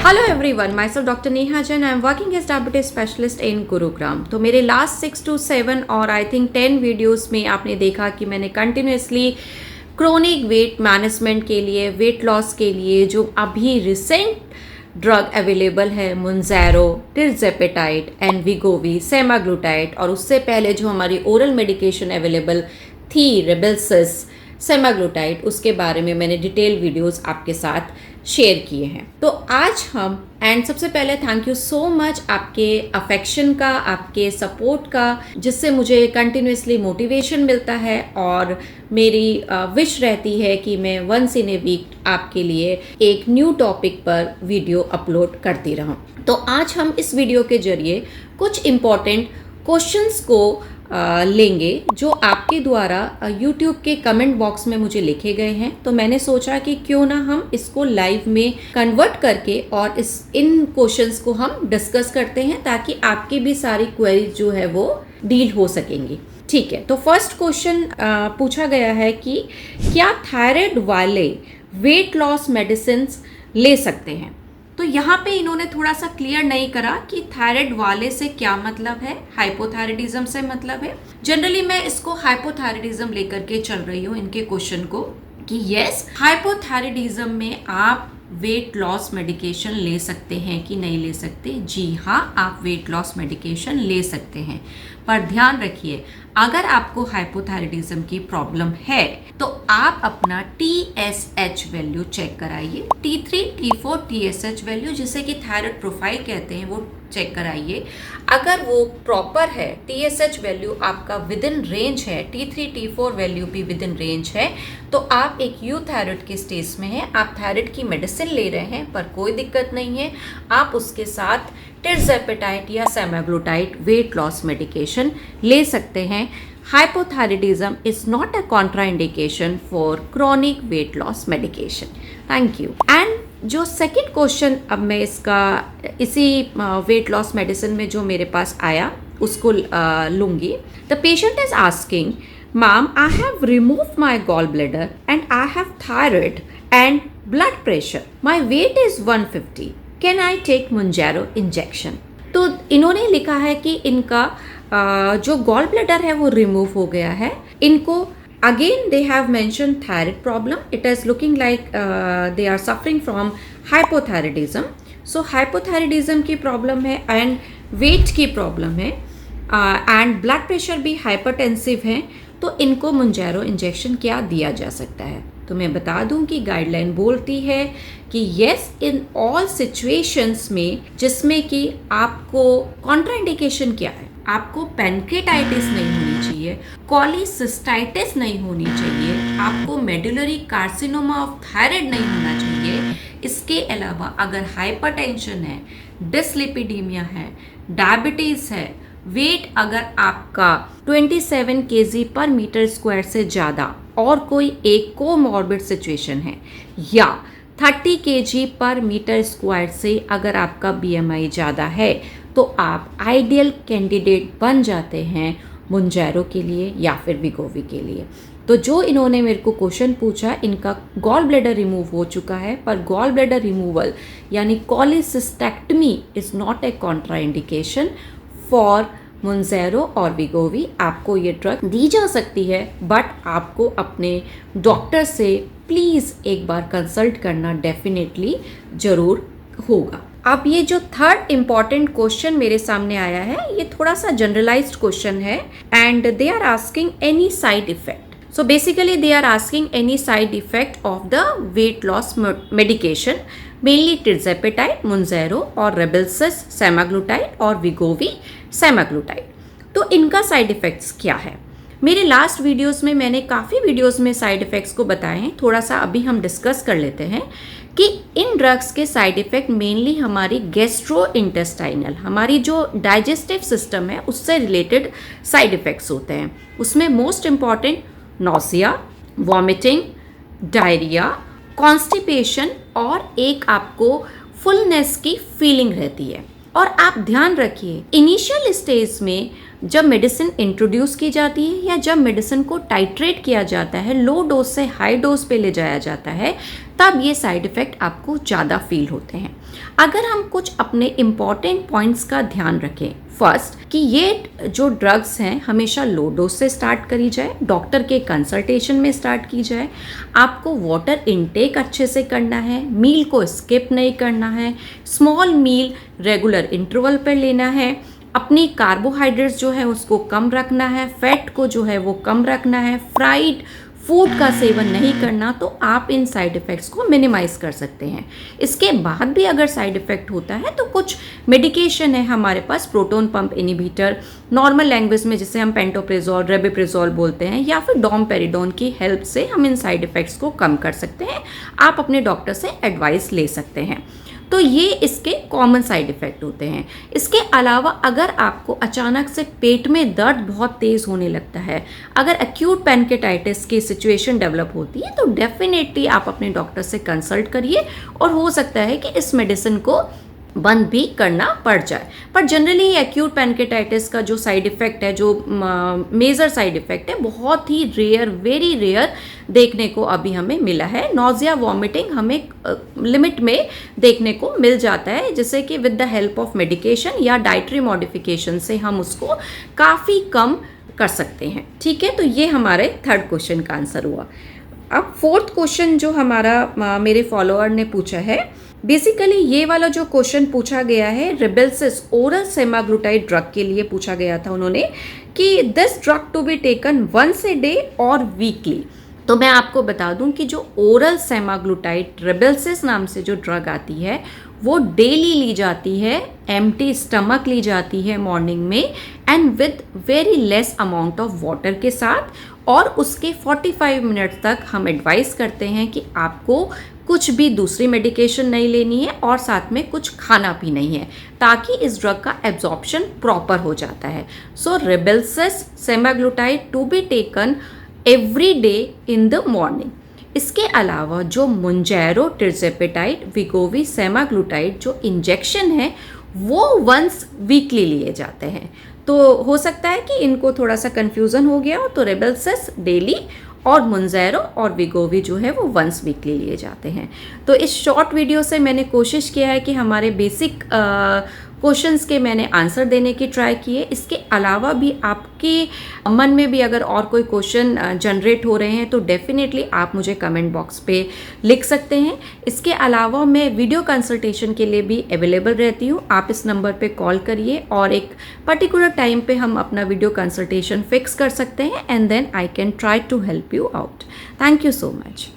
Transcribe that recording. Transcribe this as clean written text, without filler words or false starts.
Hello everyone, my self doctor Neha Jain. I am working as diabetes specialist in Gurugram. तो मेरे last 6 to 7 और I think 10 videos में आपने देखा कि मैंने कंटिन्यूसली क्रोनिक वेट मैनेजमेंट के लिए, वेट लॉस के लिए जो अभी रिसेंट ड्रग अवेलेबल है, मोन्ज़ेरो, टिrzepatide एंड वीगोवी, सेमाग्लूटाइड, और उससे पहले जो हमारी ओरल मेडिकेशन अवेलेबल थी, रेबेल्सिस, सेमाग्लूटाइड, उसके बारे में मैंने डिटेल वीडियोस आपके साथ शेयर किए हैं। तो आज हम सबसे पहले थैंक यू सो मच आपके अफेक्शन का, आपके सपोर्ट का, जिससे मुझे कंटिन्यूसली मोटिवेशन मिलता है और मेरी विश रहती है कि मैं वंस इन ए वीक आपके लिए एक न्यू टॉपिक पर वीडियो अपलोड करती रहूं। तो आज हम इस वीडियो के जरिए कुछ इम्पॉर्टेंट क्वेश्चंस को लेंगे जो आपके द्वारा YouTube के कमेंट बॉक्स में मुझे लिखे गए हैं। तो मैंने सोचा कि क्यों ना हम इसको लाइव में कन्वर्ट करके और इन क्वेश्चंस को हम डिस्कस करते हैं, ताकि आपकी भी सारी क्वेरीज जो है वो डील हो सकेंगी। ठीक है, तो फर्स्ट क्वेश्चन पूछा गया है कि क्या थायराइड वाले वेट लॉस मेडिसिन ले सकते हैं। तो यहाँ पे इन्होंने थोड़ा सा क्लियर नहीं करा कि थायराइड वाले से क्या मतलब है, हाइपोथायराइडिज्म से मतलब है। जनरली मैं इसको हाइपोथायराइडिज्म लेकर के चल रही हूँ इनके क्वेश्चन को, कि यस, हाइपोथायराइडिज्म में आप वेट लॉस मेडिकेशन ले सकते हैं कि नहीं ले सकते। जी हाँ, आप वेट लॉस मेडिकेशन ले सकते हैं, पर ध्यान रखिए, अगर आपको हाइपोथायराइडिज्म की प्रॉब्लम है तो आप अपना TSH वैल्यू चेक कराइए, T3, T4, TSH वैल्यू, जिसे कि थायराइड प्रोफाइल कहते हैं, वो चेक कराइए। अगर वो प्रॉपर है, TSH वैल्यू आपका विद इन रेंज है, T3, T4 वैल्यू भी विद इन रेंज है, तो आप एक यूथायराइड के स्टेज में हैं, आप थायराइड की मेडिसिन ले रहे हैं, पर कोई दिक्कत नहीं है। आप उसके साथ टिrzepatide या सेमाग्लूटाइड वेट लॉस मेडिकेशन ले सकते हैं। Hypothyroidism is not a contraindication for chronic wait loss medication. Thank you. And जो सेकंड क्वेश्चन अब मैं इसका इसी वेट लॉस मेडिसिन में जो मेरे पास आया उसको लूँगी। The patient is asking, ma'am, I have remove my gall bladder and I have thyroid and blood pressure, my weight is 150, can I take Mounjaro injection. तो इन्होंने लिखा है कि इनका जो गॉल ब्लैडर है वो रिमूव हो गया है। इनको again they have mention thyroid problem, it is looking like they are suffering from hypothyroidism. So hypothyroidism की प्रॉब्लम है एंड वेट की प्रॉब्लम है एंड ब्लड प्रेशर भी हाइपरटेंसिव है, तो इनको मोन्ज़ेरो इंजेक्शन क्या दिया जा सकता है। तो मैं बता दूं कि गाइडलाइन बोलती है कि यस, इन ऑल सिचुएशंस में जिसमें कि आपको कॉन्ट्राइंडिकेशन क्या है, आपको पैनक्रेटाइटिस नहीं होनी चाहिए, कॉलीसिस्टाइटिस नहीं होनी चाहिए, आपको मेडुलरी कार्सिनोमा ऑफ थायराइड नहीं होना चाहिए। इसके अलावा अगर हाइपरटेंशन है, डिसलिपिडीमिया है, डायबिटीज़ है, वेट अगर आपका 27 kg पर मीटर स्क्वायर से ज़्यादा और कोई एक कोमॉर्बिड सिचुएशन है, या 30 kg पर मीटर स्क्वायर से अगर आपका BMI ज़्यादा है, तो आप आइडियल कैंडिडेट बन जाते हैं मोन्ज़ेरो के लिए या फिर वीगोवी के लिए। तो जो इन्होंने मेरे को क्वेश्चन पूछा, इनका गॉल ब्लैडर रिमूव हो चुका है, पर गॉल ब्लैडर रिमूवल यानी cholecystectomy is not a contraindication for Mounjaro और वीगोवी। आपको ये ड्रग दी जा सकती है, बट आपको अपने डॉक्टर से प्लीज़ एक बार कंसल्ट करना डेफिनेटली ज़रूर होगा। अब ये जो थर्ड इम्पॉर्टेंट क्वेश्चन मेरे सामने आया है, ये थोड़ा सा जनरलाइज्ड क्वेश्चन है and they are asking any side effect. So basically they are asking any side effect of the weight loss medication, mainly tirzepatide, Mounjaro और रेबेल्सिस, सेमाग्लूटाइड और वीगोवी, सेमाग्लूटाइड। तो इनका साइड इफ़ेक्ट्स क्या है। मेरे लास्ट वीडियोस में मैंने काफ़ी वीडियोस में साइड इफ़ेक्ट्स को बताए हैं, थोड़ा सा अभी हम डिस्कस कर लेते हैं कि इन ड्रग्स के साइड इफ़ेक्ट मेनली हमारी गैस्ट्रो इंटेस्टाइनल, हमारी जो डाइजेस्टिव सिस्टम है उससे रिलेटेड साइड इफ़ेक्ट्स होते हैं। उसमें most important nausea, vomiting, diarrhoea, constipation और एक आपको फुलनेस की फीलिंग रहती है। और आप ध्यान रखिए, इनिशियल स्टेज में जब मेडिसिन इंट्रोड्यूस की जाती है या जब मेडिसिन को टाइट्रेट किया जाता है, लो डोज से हाई डोज पे ले जाया जाता है, तब ये साइड इफ़ेक्ट आपको ज़्यादा फील होते हैं। अगर हम कुछ अपने इम्पॉर्टेंट पॉइंट्स का ध्यान रखें, फर्स्ट कि ये जो ड्रग्स हैं हमेशा लो डोज से स्टार्ट करी जाए, डॉक्टर के कंसल्टेशन में स्टार्ट की जाए, आपको वाटर इनटेक अच्छे से करना है, मील को स्किप नहीं करना है, स्मॉल मील रेगुलर इंटरवल पर लेना है, अपनी कार्बोहाइड्रेट्स जो है उसको कम रखना है, फैट को जो है वो कम रखना है, फ्राइड फूड का सेवन नहीं करना, तो आप इन साइड इफ़ेक्ट्स को मिनिमाइज़ कर सकते हैं। इसके बाद भी अगर साइड इफ़ेक्ट होता है तो कुछ मेडिकेशन है हमारे पास, proton pump inhibitor, normal language में जिसे हम पेंटोप्रेजोल, रेबिप्रेजोल बोलते हैं, या फिर डोमपेरिडोन की हेल्प से हम इन साइड इफ़ेक्ट्स को कम कर सकते हैं। आप अपने डॉक्टर से एडवाइस ले सकते हैं। तो ये इसके कॉमन साइड इफ़ेक्ट होते हैं। इसके अलावा अगर आपको अचानक से पेट में दर्द बहुत तेज़ होने लगता है, अगर एक्यूट पैनकेटाइटिस की सिचुएशन डेवलप होती है, तो डेफिनेटली आप अपने डॉक्टर से कंसल्ट करिए और हो सकता है कि इस मेडिसिन को बंद भी करना पड़ जाए। पर जनरली एक्यूट पैनकेटाइटिस का जो साइड इफ़ेक्ट है, जो मेजर साइड इफ़ेक्ट है, बहुत ही रेयर, वेरी रेयर देखने को अभी हमें मिला है। नॉजिया, वॉमिटिंग हमें लिमिट में देखने को मिल जाता है, जिससे कि with the help of medication या डाइटरी मॉडिफिकेशन से हम उसको काफ़ी कम कर सकते हैं। ठीक है, तो ये हमारे थर्ड क्वेश्चन का आंसर हुआ। अब फोर्थ क्वेश्चन जो हमारा मेरे फॉलोअर ने पूछा है, बेसिकली ये वाला जो क्वेश्चन पूछा गया है रिबेल्सिस ओरल सेमाग्लूटाइड ड्रग के लिए पूछा गया था उन्होंने, कि this drug to be taken once a day और वीकली। तो मैं आपको बता दूं कि जो ओरल सेमाग्लूटाइड रिबेल्सिस नाम से जो ड्रग आती है वो डेली ली जाती है, एम्प्टी स्टमक ली जाती है मॉर्निंग में, and with very less amount of water के साथ, और उसके 45 मिनट तक हम एडवाइस करते हैं कि आपको कुछ भी दूसरी मेडिकेशन नहीं लेनी है और साथ में कुछ खाना भी नहीं है, ताकि इस ड्रग का एब्जॉर्प्शन प्रॉपर हो जाता है। सो Rybelsus semaglutide to be taken every day in the morning. इसके अलावा जो मोंजैरो, टिrzepatide, वीगोवी, सेमाग्लूटाइड जो इंजेक्शन है वो वंस वीकली लिए जाते हैं। तो हो सकता है कि इनको थोड़ा सा कन्फ्यूज़न हो गया हो, तो रिबेल्सिस डेली और मोंजैरो और वीगोवी जो है वो वंस वीकली लिए जाते हैं। तो इस शॉर्ट वीडियो से मैंने कोशिश किया है कि हमारे बेसिक क्वेश्चंस के मैंने आंसर देने की ट्राई किए। इसके अलावा भी आपके मन में भी अगर और कोई क्वेश्चन जनरेट हो रहे हैं तो डेफिनेटली आप मुझे कमेंट बॉक्स पे लिख सकते हैं। इसके अलावा मैं वीडियो कंसल्टेशन के लिए भी अवेलेबल रहती हूँ। आप इस नंबर पे कॉल करिए और एक पर्टिकुलर टाइम पे हम अपना वीडियो कंसल्टेशन फिक्स कर सकते हैं, and then I can try to help you out. Thank you so much.